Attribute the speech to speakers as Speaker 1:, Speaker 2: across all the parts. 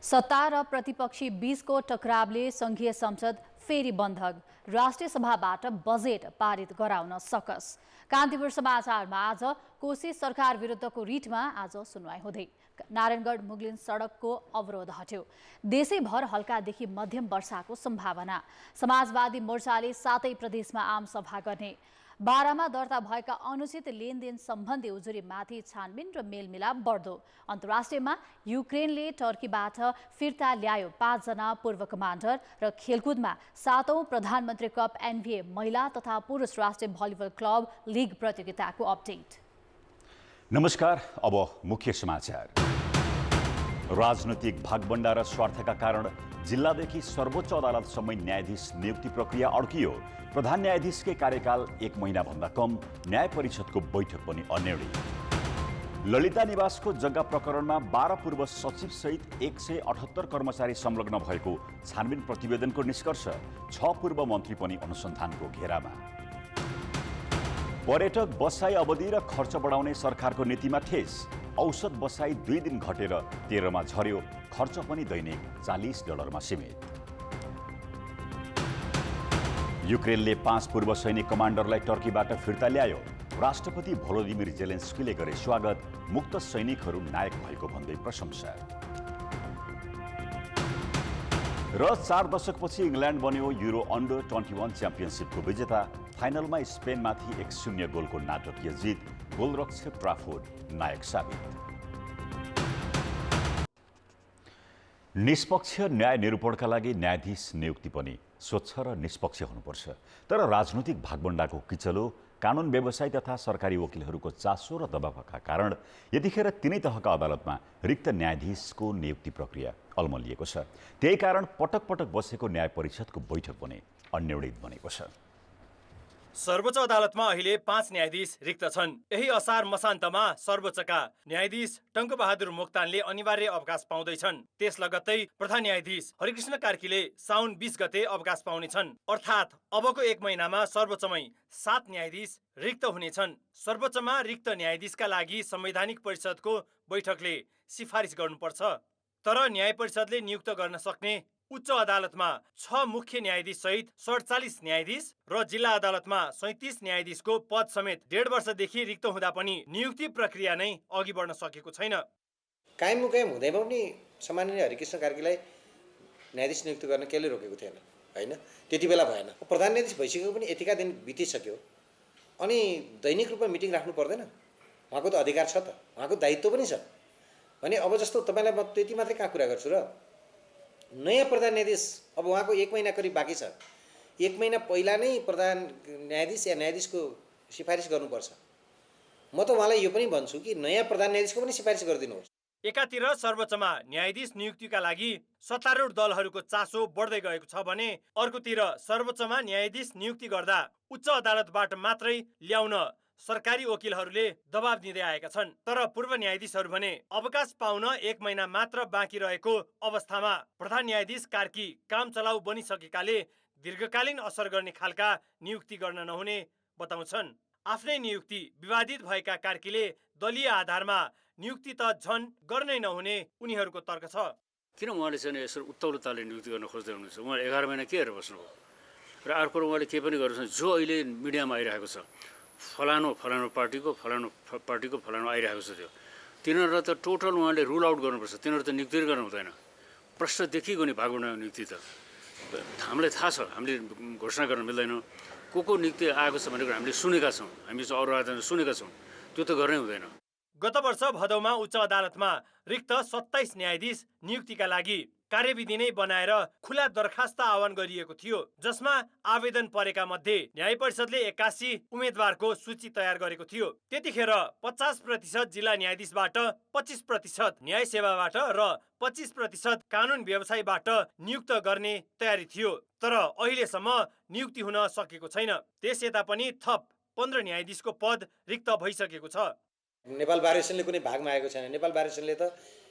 Speaker 1: सत्ता र प्रतिपक्षी बीचको टकरावले संघीय संसद फेरि बन्धक, राष्ट्रिय सभाबाट बजेट पारित गराउन सकस। कान्तिपुर समाचारमा आज कोशी सरकार विरुद्धको रिटमा आज सुनवाई हुँदै नारायणगढ मुगलिन सडकको अवरोध हट्यो। देशैभर हल्कादेखि मध्यम वर्षाको सम्भावना। समाजवादी मोर्चाले 7 प्रदेशमा आम सभा गर्ने। बारामा दर्ता भएका अनुचित लेनदेन सम्बन्धी उजुरीमाथि छानबिन र मेलमिलाप बढ्दो। अन्तर्राष्ट्रियमा युक्रेनले टर्कीबाट फिर्ता ल्यायो 5 जना पूर्व कमान्डर र खेलकुदमा 7औं प्रधानमन्त्री कप एनबिए महिला तथा पुरुष राष्ट्रिय भलिबल क्लब लिग प्रतियोगिताको अपडेट।
Speaker 2: नमस्कार, अब मुख्य समाचार। राजनैतिक भागबण्डा र स्वार्थका कारण जिल्लादेखि सर्वोच्च अदालतसम्म न्यायाधीश नियुक्ति प्रक्रिया अड्कियो। प्रधान न्यायाधीशकै कार्यकाल 1 महिनाभन्दा कम। न्याय परिषदको बैठक पनि अनिर्णय। ललिता निवासको जग्गा प्रकरणमा 12 पूर्व सचिवसहित 178 कर्मचारी संलग्न भएको छानबिन प्रतिवेदनको निष्कर्ष। 6 पूर्व मन्त्री पनि अनुसन्धानको घेरामा। पर्यटक बसाई अवधि र खर्च बढाउने सरकारको नीतिमा ठेस। औसत बसाई 2 दिन घटेर 13 मा झर्यो। खर्च पनि दैनिक $40 सीमित। युक्रेनले 5 पूर्व सैनिक कमान्डरलाई टर्कीबाट फिर्ता ल्यायो। राष्ट्रपति भोलोदिमिर जेलेन्स्कीले गरे स्वागत। मुक्त सैनिकहरू नायक भएको भन्दै प्रशंसा। र 4 दशकपछि इङ्ल्यान्ड बन्यो युरो अन्डर 21 च्याम्पियनसिपको विजेता। फाइनलमा स्पेनमाथि 1-0 गोलको नाटकीय जित। गोलरक्षक ट्राफोर्ड नायक साबित। निष्पक्ष न्याय निरूपणका लागि न्यायाधीश नियुक्ति पनि स्वच्छ र निष्पक्ष हुनुपर्छ। तर राजनैतिक भागबण्डाको किचलो, कानुन व्यवसायी तथा सरकारी वकिलहरूको चासो र दबावका कारण यतिखेर तिनै तहका अदालतमा रिक्त न्यायाधीशको नियुक्ति प्रक्रिया अल्मलिएको छ। त्यही कारण पटक पटक बसेको न्याय परिषदको बैठक पनि अनिर्णित बनेको छ।
Speaker 3: सर्वोच्च अदालतमा अहिले 5 न्यायाधीश रिक्त छन्। यही असार मसान्तमा सर्वोच्चका न्यायाधीश टङ्कबहादुर मोक्तानले अनिवार्य अवकाश पाउँदैछन्। त्यस लगत्तै प्रधान न्यायाधीश हरिकृष्ण कार्कीले साउन 20 गते अवकाश पाउनेछन्। अर्थात् अबको 1 महिनामा सर्वोच्चमै 7 न्यायाधीश रिक्त हुनेछन्। सर्वोच्चमा रिक्त न्यायाधीशका लागि संवैधानिक परिषदको बैठकले सिफारिस गर्नुपर्छ। तर न्याय परिषदले नियुक्त गर्न सक्ने उच्च अदालतमा 6 मुख्य न्यायाधीश सहित 47 न्यायाधीश र जिल्ला अदालतमा 37 न्यायाधीशको पद समेत 1.5 वर्षदेखि रिक्त हुँदा पनि नियुक्ति प्रक्रिया नै अघि बढ्न सकेको छैन।
Speaker 4: कायम मुकायम हुँदैमा पनि सामान्य हरिकृष्ण कार्कीलाई न्यायाधीश नियुक्त गर्न केले रोकेको थिएन, हैन? त्यति बेला भएन। प्रधान न्यायाधीश भइसकेको पनि यतिका दिन बितिसक्यो। अनि दैनिक रूपमा मिटिङ राख्नु पर्दैन? उहाँको त अधिकार छ त, उहाँको दायित्व पनि छ। भने अब जस्तो तपाईलाई म त्यति मात्रै कहाँ कुरा गर्छु र नयाँ प्रधान न्यायाधीश अब उहाँको 1 महिना करिब बाँकी छ। 1 महिना पहिला नै प्रधान न्यायाधीश या न्यायाधीशको सिफारिस गर्नुपर्छ। म त उहाँलाई यो पनि भन्छु कि नयाँ प्रधान न्यायाधीशको पनि सिफारिस गरिदिनुहोस्।
Speaker 3: एकातिर सर्वोच्चमा न्यायाधीश नियुक्तिका लागि सत्तारूढ दलहरूको चासो बढ्दै गएको छ भने अर्कोतिर सर्वोच्चमा न्यायाधीश नियुक्ति गर्दा उच्च अदालतबाट मात्रै ल्याउन सरकारी वकिलहरूले दबाब दिँदै आएका छन्। तर पूर्व न्यायाधीशहरू भने अवकाश पाउन 1 महिना मात्र बाँकी रहेको अवस्थामा प्रधान न्यायाधीश कार्की काम चलाउ बनिसकेकाले दीर्घकालीन असर गर्ने खालका नियुक्ति गर्न नहुने बताउँछन्। आफ्नै नियुक्ति विवादित भएका कार्कीले दलीय आधारमा नियुक्ति त झन् गर्नै नहुने उनीहरूको तर्क छ।
Speaker 5: किन उहाँले चाहिँ यसरी उत्तौलताले नियुक्ति गर्न खोज्दै हुनुहुन्छ? उहाँले 11 महिना के हेरेर बस्नुभयो? र अर्को उहाँले के पनि गर्छन् जो अहिले मिडियामा आइरहेको छ, फलानु पार्टीको फलानु आइरहेको छ, त्यो तिनीहरूलाई त टोटल उहाँले रुल आउट गर्नुपर्छ। तिनीहरू त नियुक्ति गर्न हुँदैन। प्रश्न देखिएको नि भागबण्डामा नियुक्ति त हामीलाई थाहा छ। हामीले घोषणा गर्न मिल्दैन। को नियुक्ति आएको छ भनेर हामीले सुनेका छौँ। हामी चाहिँ अरू आधारमा सुनेका छौँ। त्यो त गर्नै हुँदैन।
Speaker 3: गत वर्ष भदौमा उच्च अदालतमा रिक्त 27 न्यायाधीश नियुक्तिका लागि कार्यविधि नै बनाएर खुला दरखास्त आह्वान गरिएको थियो, जसमा आवेदन परेका मध्ये न्याय परिषदले 81 उम्मेदवारको सूची तयार गरेको थियो। त्यतिखेर 50% जिल्ला न्यायाधीशबाट, 25% न्याय सेवाबाट र 25% कानुन व्यवसायीबाट नियुक्त गर्ने तयारी थियो। तर अहिलेसम्म नियुक्ति हुन सकेको छैन। त्यस यता पनि थप 15 न्यायाधीशको पद रिक्त भइसकेको छ।
Speaker 4: नेपाल बार एसोसिएसनले कुनै भागमा आएको छैन। नेपाल बार एसोसिएसनले त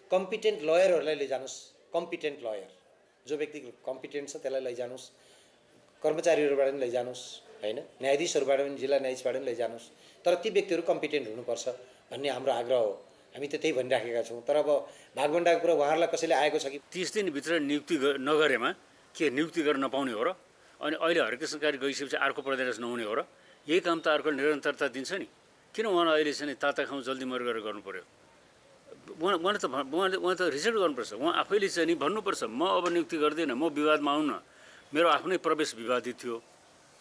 Speaker 4: कम्पिटेन्ट लयरहरूलाई लैजानुस्, कम्पिटेन्ट लयर जो व्यक्ति कम्पिटेन्ट छ त्यसलाई लैजानुस्, कर्मचारीहरूबाट पनि लैजानुस्, हैन? न्यायाधीशहरूबाट पनि, जिल्ला न्यायाधीशबाट पनि लैजानुस्। तर ती व्यक्तिहरू कम्पिटेन्ट हुनुपर्छ भन्ने हाम्रो आग्रह हो। हामी त त्यही भनिराखेका छौँ। तर अब भागभण्डाको कुरा उहाँहरूलाई कसैले आएको छ कि
Speaker 5: 30 दिनभित्र नियुक्ति नगरेमा के नियुक्ति गर्न नपाउने हो र? अनि अहिले हरकृष्ण कार्य गइसकेपछि अर्को प्रदेश नहुने हो र? यही काम त अर्को निरन्तरता दिन्छ नि। किन उहाँलाई अहिले चाहिँ ताता खाउँ जल्दी मर गरेर गर्नु पर्यो? उहाँ त रिजेक्ट गर्नुपर्छ। उहाँ आफैले चाहिँ नि भन्नुपर्छ, म अब नियुक्ति गर्दिनँ, म विवादमा आउन। मेरो आफ्नै प्रवेश विवादित थियो,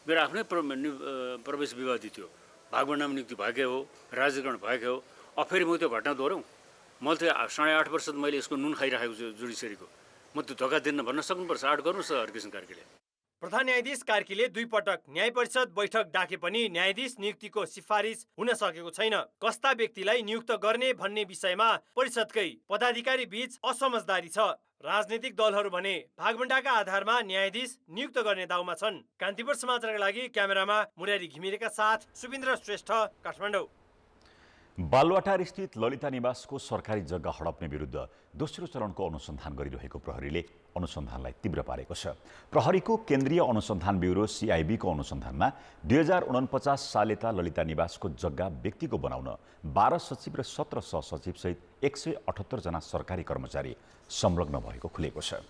Speaker 5: मेरो आफ्नै प्रवेश विवादित थियो, भागभण्डामा नियुक्ति भएकै हो, राजनीतिकरण भएकै हो। अब फेरि म त्यो घटना दोहोऱ्याउँ? मैले त 8.5 वर्ष मैले यसको नुन खाइरहेको छु जुडिसियरीको। म त्यो धोका दिन भन्न सक्नुपर्छ। आठ गर्नुहोस् हरकृष्ण कार्कीले।
Speaker 3: प्रधान न्यायाधीश कार्कीले 2 पटक न्याय परिषद बैठक डाके पनि न्यायाधीश नियुक्तिको सिफारिस हुन सकेको छैन। कस्ता व्यक्तिलाई नियुक्त गर्ने भन्ने विषयमा परिषदकै पदाधिकारी बीच असमझदारी छ। राजनीतिक दलहरू भने भागभण्डाका आधारमा न्यायाधीश नियुक्त गर्ने दाउमा छन्। कान्तिपुर समाचारका लागि क्यामेरामा मुरारी घिमिरेका साथ सुबिन्द्र श्रेष्ठ, काठमाडौँ।
Speaker 2: बालुवाटार स्थित ललिता निवासको सरकारी जग्गा हडप्ने विरुद्ध दोस्रो चरणको अनुसन्धान गरिरहेको प्रहरीले अनुसन्धानलाई तीव्र पारेको छ। प्रहरीको केन्द्रीय अनुसन्धान ब्युरो CIB को अनुसन्धानमा 2049 सालेता ललिता निवासको जग्गा व्यक्तिको बनाउन 12 सचिव र 17 सहसचिव सहित 178 जना सरकारी कर्मचारी संलग्न भएको खुलेको छ।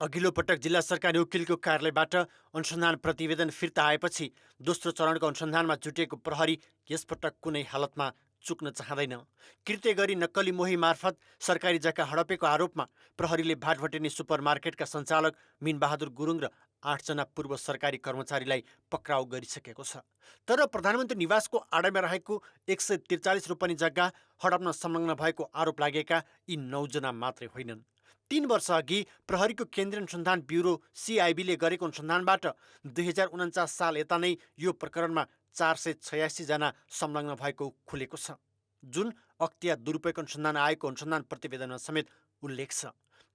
Speaker 6: अघिल्लो पटक जिल्ला सरकारी वकिलको कार्यालयबाट अनुसन्धान प्रतिवेदन फिर्ता आएपछि दोस्रो चरणको अनुसन्धानमा जुटेको प्रहरी यसपटक कुनै हालतमा चुक्न चाहँदैन। कृत्य गरी नक्कली मोही मार्फत सरकारी जग्गा हडपेको आरोपमा प्रहरीले भाटभटेनी सुपरमार्केटका सञ्चालक मीनबहादुर गुरुङ र 8 जना पूर्व सरकारी कर्मचारीलाई पक्राउ गरिसकेको छ। तर प्रधानमन्त्री निवासको आडामा रहेको 143 रोपनी जग्गा हडप्न संलग्न भएको आरोप लागेका यी 9 जना मात्रै होइनन्। 3 वर्ष अघि प्रहरीको केन्द्रीय अनुसन्धान ब्युरो CIB ले गरेको अनुसन्धानबाट 2049 साल यता नै यो प्रकरणमा 486 जना संलग्न भएको खुलेको छ, जुन अख्तियार दुरुपयोग अनुसन्धान आएको अनुसन्धान प्रतिवेदनमा समेत उल्लेख छ।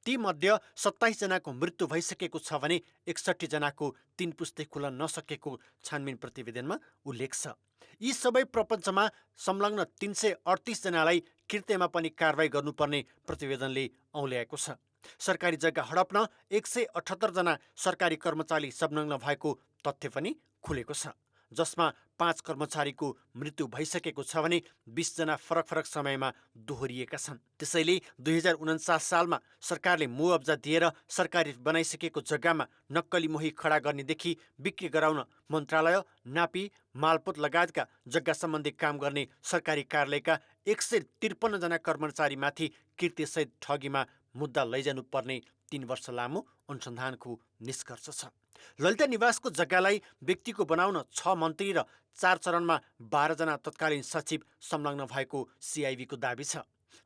Speaker 6: तीमध्ये 27 जनाको मृत्यु भइसकेको छ भने 61 जनाको 3 पुस्ते खुल्न नसकेको छानबिन प्रतिवेदनमा उल्लेख छ। यी सबै प्रपञ्चमा संलग्न 338 जनालाई कृत्यमा पनि कारवाही गर्नुपर्ने प्रतिवेदनले औल्याएको छ। सरकारी जग्गा हडप्न 178 जना सरकारी कर्मचारी संलग्न भएको तथ्य पनि खुलेको छ, जसमा 5 कर्मचारीको मृत्यु भइसकेको छ भने 20 जना फरक फरक समयमा दोहोरिएका छन्। त्यसैले 2049 सालमा सरकारले मुआब्जा दिएर सरकारी बनाइसकेको जग्गामा नक्कली मोही खडा गर्नेदेखि बिक्री गराउन मन्त्रालय, नापी, मालपोत लगायतका जग्गा सम्बन्धी काम गर्ने सरकारी कार्यालयका 153 जना कर्मचारीमाथि कृत्यसहित ठगीमा मुद्दा लैजानुपर्ने 3 वर्ष लामो अनुसन्धानको निष्कर्ष छ। ललिता निवासको जग्गालाई व्यक्तिको बनाउन 6 मन्त्री र 4 चरणमा 12 जना तत्कालीन सचिव संलग्न भएको CIB को दाबी छ।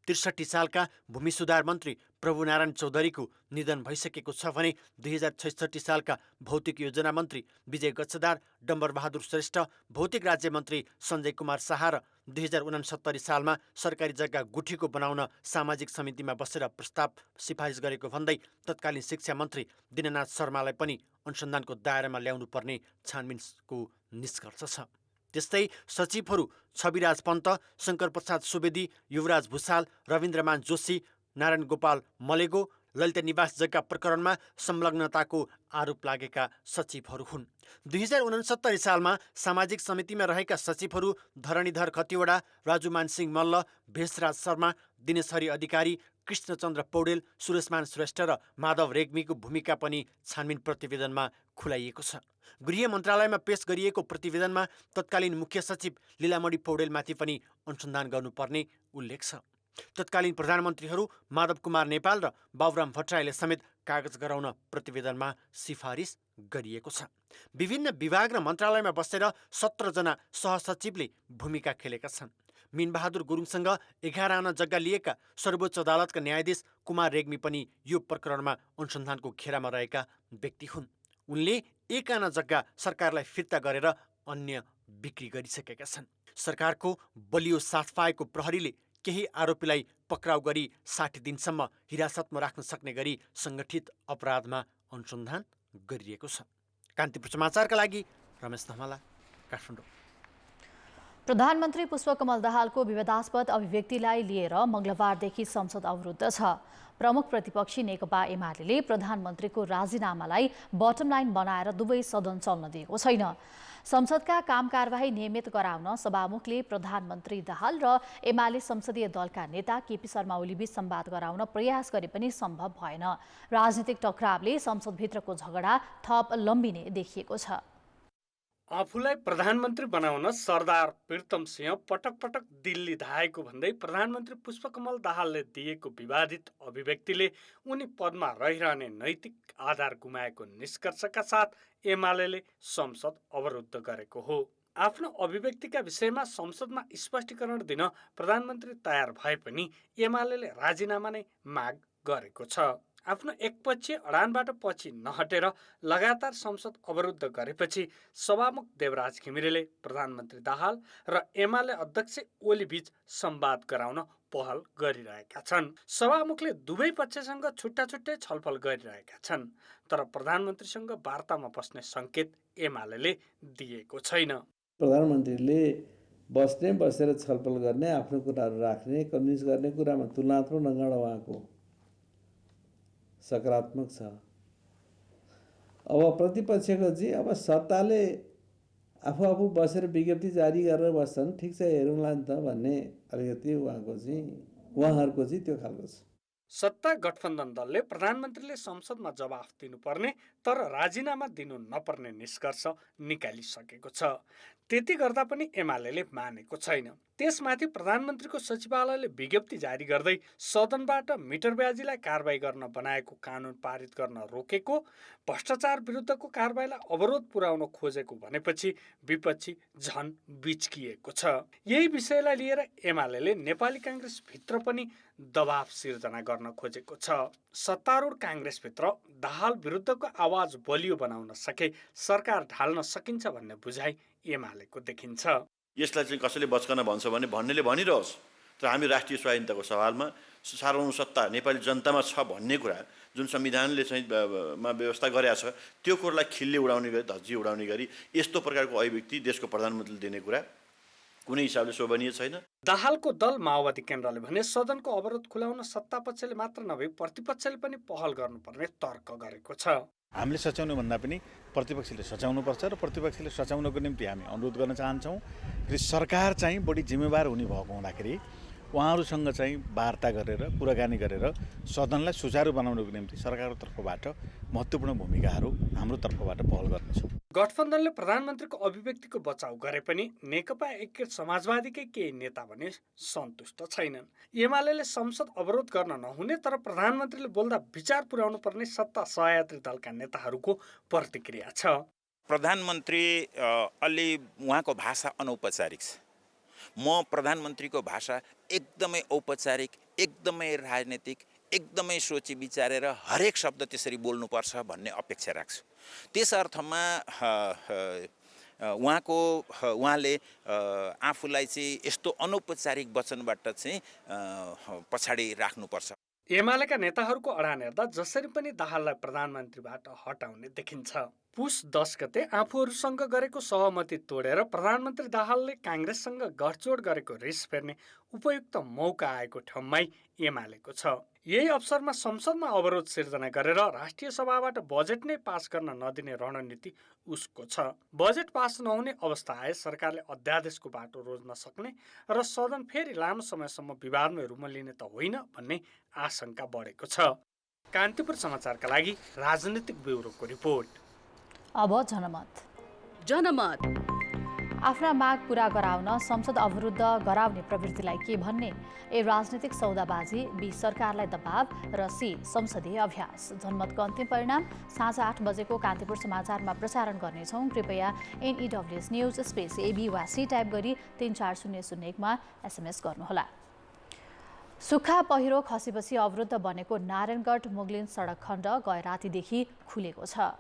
Speaker 6: 63 सालका भूमि सुधार मन्त्री प्रभुनारायण चौधरीको निधन भइसकेको छ भने 2066 सालका भौतिक योजना मन्त्री विजय गच्छदार, डम्बरबहादुर श्रेष्ठ, भौतिक राज्य मन्त्री सञ्जय कुमार शाह र 2069 सालमा सरकारी जग्गा गुठीको बनाउन सामाजिक समितिमा बसेर प्रस्ताव सिफारिस गरेको भन्दै तत्कालीन शिक्षा मन्त्री दिननाथ शर्मालाई पनि अनुसन्धानको दायरामा ल्याउनु पर्ने छानबिनको निष्कर्ष छ। त्यस्तै सचिवहरू छविराज पन्त, शङ्कर प्रसाद सुवेदी, युवराज भूषाल, रविन्द्रमान जोशी, नारायण गोपाल मलेगो ललिता निवास जग्गा प्रकरणमा संलग्नताको आरोप लागेका सचिवहरू हुन्। 2069 सालमा सामाजिक समितिमा रहेका सचिवहरू धरणीधर खतिवडा, राजुमान सिंह मल्ल, भेषराज शर्मा, दिनेशहरी अधिकारी, कृष्णचन्द्र पौडेल, सुरेशमान श्रेष्ठ र माधव रेग्मीको भूमिका पनि छानबिन प्रतिवेदनमा खुलाइएको छ। गृह मन्त्रालयमा पेश गरिएको प्रतिवेदनमा तत्कालीन मुख्य सचिव लीलामणि पौडेलमाथि पनि अनुसन्धान गर्नुपर्ने उल्लेख छ। तत्कालीन प्रधानमन्त्रीहरू माधव कुमार नेपाल र बाबुराम भट्टराईले समेत कागज गराउन प्रतिवेदनमा सिफारिस गरिएको छ। विभिन्न विभाग र मन्त्रालयमा बसेर 17 जना सहसचिवले भूमिका खेलेका छन्। मीनबहादुर गुरुङसँग 11 आना जग्गा लिएका सर्वोच्च अदालतका न्यायाधीश कुमार रेग्मी पनि यो प्रकरणमा अनुसन्धानको घेरामा रहेका व्यक्ति हुन्। उनले 1 आना जग्गा सरकारलाई फिर्ता गरेर अन्य बिक्री गरिसकेका छन्। सरकारको बलियो साथ पाएको प्रहरीले केही आरोपीलाई पक्राउ गरी 60 दिनसम्म हिरासतमा राख्न सक्ने गरी सङ्गठित अपराधमा अनुसन्धान गरिएको छ। कान्तिपुर समाचारका लागि रमेश धमाला, काठमाडौँ।
Speaker 1: प्रधानमन्त्री पुष्पकमल दाहालको विवादास्पद अभिव्यक्तिलाई लिएर मङ्गलबारदेखि संसद अवरुद्ध छ। प्रमुख प्रतिपक्षी नेकपा एमाले प्रधानमन्त्रीको राजीनामालाई बटम लाइन बनाएर दुवै सदन चल्न दिएको छैन। संसदका काम कारबाही नियमित गराउन सभामुखले प्रधानमन्त्री दाहाल र एमाले संसदीय दलका नेता केपी शर्मा ओलीबीच संवाद गराउन प्रयास गरे पनि सम्भव भएन। राजनीतिक टकरावले संसदभित्रको झगडा थप लम्बिने देखिएको छ।
Speaker 7: आफूलाई प्रधानमन्त्री बनाउन सरदार प्रीतम सिंह पटक पटक दिल्ली धाएको भन्दै प्रधानमन्त्री पुष्पकमल दाहालले दिएको विवादित अभिव्यक्तिले उनी पदमा रहिरहने नैतिक आधार गुमाएको निष्कर्षका साथ एमाले संसद अवरुद्ध गरेको हो। आफ्नो अभिव्यक्तिका विषयमा संसदमा स्पष्टीकरण दिन प्रधानमन्त्री तयार भए पनि एमाले राजीनामा नै माग गरेको छ। आफ्नो एकपक्षीय अडानबाट पछि नहटेर लगातार संसद अवरुद्ध गरेपछि सभामुख देवराज घिमिरेले प्रधानमन्त्री दाहाल र एमाले अध्यक्ष ओलीबीच संवाद गराउन पहल गरिरहेका छन्। सभामुखले दुवै पक्षसँग छुट्टा छुट्टै छलफल गरिरहेका छन्, तर प्रधानमन्त्रीसँग वार्तामा बस्ने सङ्केत एमाले दिएको छैन।
Speaker 8: प्रधानमन्त्रीले बसेर छलफल गर्ने, आफ्नो कुराहरू राख्ने, कन्भिन्स गर्ने कुरामा तुलनात्मक नगण्ड उहाँको सकारात्मक छ। अब प्रतिपक्षको अब सत्ताले आफू बसेर विज्ञप्ति जारी गरेर बस्छन्, ठिक छ हेरौँला नि त भन्ने अलिकति उहाँहरूको त्यो खालको छ।
Speaker 7: सत्ता गठबन्धन दलले प्रधानमन्त्रीले संसदमा जवाफ दिनुपर्ने तर राजीनामा दिनु नपर्ने निष्कर्ष निकालिसकेको छ। त्यति गर्दा पनि एमाले मानेको छैन। त्यसमाथि प्रधानमन्त्रीको सचिवालयले विज्ञप्ति जारी गर्दै सदनबाट मिटर ब्याजीलाई कारबाही गर्न बनाएको कानुन पारित गर्न रोकेको, भ्रष्टाचार विरुद्धको कारबाहीलाई अवरोध पुर्याउन खोजेको भनेपछि विपक्षी झन बिचकिएको छ। यही विषयलाई लिएर एमाले नेपाली काङ्ग्रेस भित्र पनि दबाव सिर्जना गर्न खोजेको छ। सत्तारूढ काङ्ग्रेसभित्र दाहाल विरुद्धको आवाज बलियो बनाउन सके सरकार ढाल्न सकिन्छ भन्ने बुझाइ एमालेको देखिन्छ।
Speaker 9: यसलाई चाहिँ कसैले बचकन भन्छ भने भन्नेले भनिरहोस्, तर हामी राष्ट्रिय स्वाधीनताको सवालमा सार्वभौम सत्ता नेपाली जनतामा छ भन्ने कुरा जुन संविधानले चाहिँ व्यवस्था गरेका छ त्यो कुरालाई खिल्ले उडाउने गरी, धज्जी उडाउने गरी यस्तो प्रकारको अभिव्यक्ति देशको प्रधानमन्त्रीले दिने कुरा कुनै हिसाबले शोभनीय छैन।
Speaker 7: दाहालको दल माओवादी केन्द्रले भने सदनको अवरोध खुलाउन सत्तापक्षले मात्र नभई प्रतिपक्षले पनि पहल गर्नुपर्ने तर्क गरेको छ।
Speaker 10: हामीले सच्याउनु भन्दा पनि प्रतिपक्षले सच्याउनुपर्छ र प्रतिपक्षले सच्याउनको निम्ति हामी अनुरोध गर्न चाहन्छौँ कि सरकार चाहिँ बढी जिम्मेवार हुने भएको हुँदाखेरि उहाँहरूसँग चाहिँ वार्ता गरेर कुराकानी गरेर सदनलाई सुचारू बनाउनको निम्ति सरकारको तर्फबाट महत्त्वपूर्ण भूमिकाहरू हाम्रो तर्फबाट पहल गर्नेछौँ।
Speaker 7: गठबन्धनले प्रधानमन्त्रीको अभिव्यक्तिको बचाउ गरे पनि नेकपा एकीकृत समाजवादीकै केही नेता भने सन्तुष्ट छैनन्। एमाले संसद अवरोध गर्न नहुने तर प्रधानमन्त्रीले बोल्दा विचार पुर्याउनु पर्ने सत्ता सहयात्री दलका नेताहरूको प्रतिक्रिया छ।
Speaker 11: प्रधानमन्त्री अलि उहाँको भाषा अनौपचारिक छ। म प्रधानमन्त्रीको भाषा एकदमै औपचारिक, एकदमै राजनीतिक, एकदमै सोची विचारेर हरेक शब्द त्यसरी बोल्नुपर्छ भन्ने अपेक्षा राख्छु। त्यस अर्थमा उहाँले आफूलाई चाहिँ यस्तो अनौपचारिक वचनबाट चाहिँ पछाडि राख्नुपर्छ।
Speaker 7: एमालेका नेताहरूको अडान हेर्दा जसरी पनि दाहाललाई प्रधानमन्त्रीबाट हटाउने देखिन्छ। पुस 10 गते आफूहरूसँग गरेको सहमति तोडेर प्रधानमन्त्री दाहालले काङ्ग्रेससँग गठजोड गरेको रिस फेर्ने उपयुक्त मौका आएको ठाउँमै एमालेको छ। यही अवसरमा संसदमा अवरोध सिर्जना गरेर राष्ट्रिय सभाबाट बजेट नै पास गर्न नदिने रणनीति उसको छ। बजेट पास नहुने अवस्था आए सरकारले अध्यादेशको बाटो रोज्न सक्ने र सदन फेरि लामो समयसम्म विवादमै रुमलिने त होइन भन्ने आशंका बढेको छ। कान्तिपुर समाचारका लागि राजनीतिक ब्युरोको रिपोर्ट।
Speaker 1: अब जनमत आफ्ना माग पूरा गराउन संसद अवरुद्ध गराउने प्रवृत्तिलाई के भन्ने? ए राजनीतिक सौदाबाजी, बी सरकारलाई दबाव र सी संसदीय अभ्यास। जनमतको अन्तिम परिणाम साँझ 8 बजेको कान्तिपुर समाचारमा प्रसारण गर्नेछौँ। कृपया NEWS न्युज स्पेस AB वा C टाइप गरी 34001मा SMS गर्नुहोला। सुक्खा पहिरो खसेपछि अवरुद्ध बनेको नारायणगढ मुगलिन सडक खण्ड गए रातिदेखि खुलेको छ।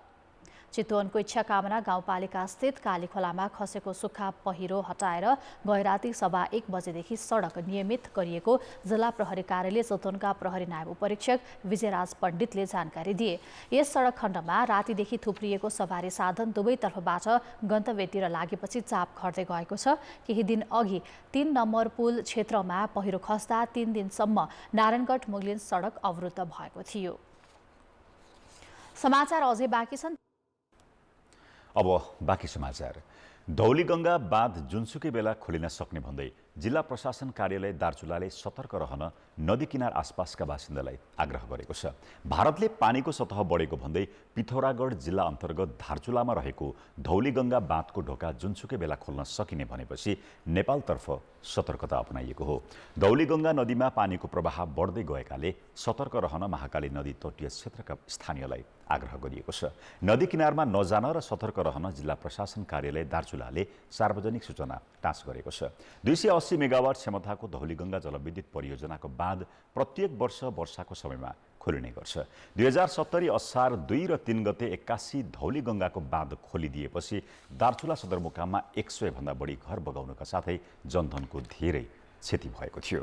Speaker 1: चितवनको इच्छा कामना गाउँपालिका स्थित कालीखोलामा खसेको सुक्खा पहिरो हटाएर गैराती 1:15 बजेदेखि सडक नियमित गरिएको जिल्ला प्रहरी कार्यालय चितवनका प्रहरी नायब उपरीक्षक विजयराज पण्डितले जानकारी दिए। यस सडक खण्डमा रातिदेखि थुप्रिएको सवारी साधन दुवैतर्फबाट गन्तव्यतिर लागेपछि चाप घट्दै गएको छ। केही दिन अघि 3 नम्बर पुल क्षेत्रमा पहिरो खस्दा 3 दिनसम्म नारायणगढ मुगलिन सडक अवरुद्ध भएको थियो। समाचार अझै बाँकी छन्।
Speaker 2: अब बाँकी समाचार। धौलीगङ्गा बाँध जुनसुकै बेला खोलिन सक्ने भन्दै जिल्ला प्रशासन कार्यालय दार्चुलाले सतर्क रहन नदी किनार आसपासका बासिन्दालाई आग्रह गरेको छ। भारतले पानीको सतह बढेको भन्दै पिथौरागढ जिल्ला अन्तर्गत धारचुलामा रहेको धौलीगङ्गा बाँधको ढोका जुनसुकै बेला खोल्न सकिने भनेपछि नेपालतर्फ सतर्कता अपनाइएको हो। धौलीगङ्गा नदीमा पानीको प्रवाह बढ्दै गएकाले सतर्क रहन महाकाली नदी तटीय क्षेत्रका स्थानीयलाई आग्रह गरिएको छ। नदी किनारमा नजान र सतर्क रहन जिल्ला प्रशासन कार्यालय दार्चुलाले सार्वजनिक सूचना टाँस गरेको छ। 280 मेगावाट क्षमताको धौलीगङ्गा जलविद्युत परियोजनाको बाँध प्रत्येक वर्ष वर्षाको समयमा खोलिने गर्छ। 2070 असार 2 र 3 गते 81 धौलीगङ्गाको बाँध खोलिदिएपछि दार्चुला सदरमुकाममा 100 भन्दा बढी घर बगाउनका साथै जनधनको धेरै क्षति भएको थियो।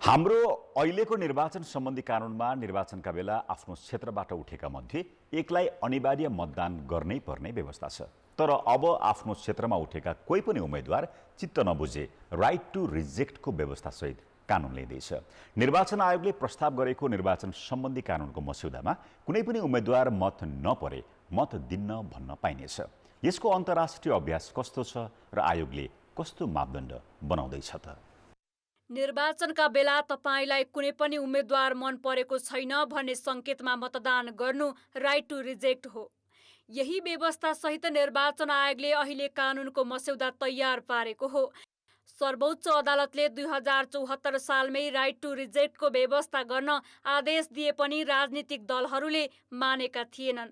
Speaker 2: हाम्रो अहिलेको निर्वाचन सम्बन्धी कानुनमा निर्वाचनका बेला आफ्नो क्षेत्रबाट उठेका मध्ये एकलाई अनिवार्य मतदान गर्नै पर्ने व्यवस्था छ। तर अब आफ्नो क्षेत्रमा उठेका कोही पनि उम्मेदवार चित्त नबुझे राइट टु रिजेक्टको व्यवस्थासहित कानुन ल्याइँदैछ। निर्वाचन आयोगले प्रस्ताव गरेको निर्वाचन सम्बन्धी कानुनको मस्यौदामा कुनै पनि उम्मेदवार मत नपरे मत दिन्न भन्न पाइनेछ। यसको अन्तर्राष्ट्रिय अभ्यास कस्तो छ र आयोगले कस्तो मापदण्ड बनाउँदैछ त?
Speaker 12: निर्वाचनका बेला तपाईलाई कुनै पनि उम्मेद्वार मन परेको छैन भन्ने सङ्केतमा मतदान गर्नु राइट टु रिजेक्ट हो। यही व्यवस्था सहित निर्वाचन आयोगले अहिले कानुनको मस्यौदा तयार पारेको हो। सर्वोच्च अदालतले 2074 सालमै राइट टु रिजेक्टको व्यवस्था गर्न आदेश दिए पनि राजनीतिक दलहरूले मानेका थिएनन्।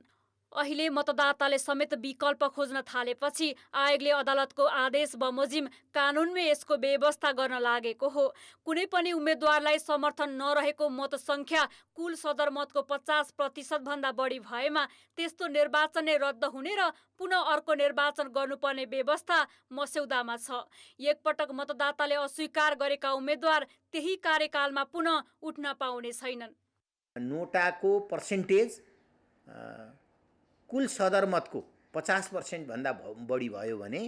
Speaker 12: अहिले मतदाताले समेत विकल्प खोज्न थालेपछि आयोगले अदालतको आदेश बमोजिम कानुनमै यसको व्यवस्था गर्न लागेको हो। कुनै पनि उम्मेद्वारलाई समर्थन नरहेको मत सङ्ख्या कुल सदरमतको 50% भन्दा बढी भएमा त्यस्तो निर्वाचन नै रद्द हुने र पुनः अर्को निर्वाचन गर्नुपर्ने व्यवस्था मस्यौदामा छ। एकपटक मतदाताले अस्वीकार गरेका उम्मेद्वार त्यही कार्यकालमा पुनः उठ्न पाउने छैनन्।
Speaker 13: नोटाको पर्सेन्टेज कुल सदरमतको 50% भन्दा बढी भयो भने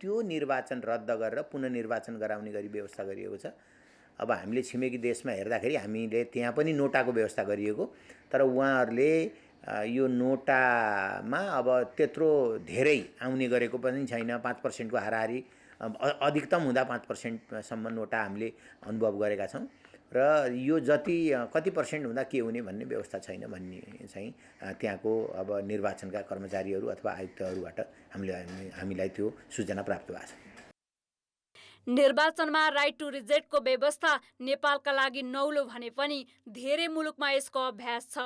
Speaker 13: त्यो निर्वाचन रद्द गरेर पुनर्निर्वाचन गराउने गरी व्यवस्था गरिएको छ। अब हामीले छिमेकी देशमा हेर्दाखेरि हामीले त्यहाँ पनि नोटाको व्यवस्था गरिएको, तर उहाँहरूले यो नोटामा अब त्यत्रो धेरै आउने गरेको पनि छैन। 5% को हाराहारी अधिकतम हुँदा 5% नोटा हामीले अनुभव गरेका छौँ र यो कति पर्सेन्ट हुँदा के हुने भन्ने व्यवस्था छैन भन्ने चाहिँ त्यहाँको अब निर्वाचनका कर्मचारीहरू अथवा आयुक्तहरूबाट हामीलाई त्यो सूचना प्राप्त भएको छ।
Speaker 12: निर्वाचनमा राइट टु रिजेक्टको व्यवस्था नेपालका लागि नौलो भने पनि धेरै मुलुकमा यसको अभ्यास छ।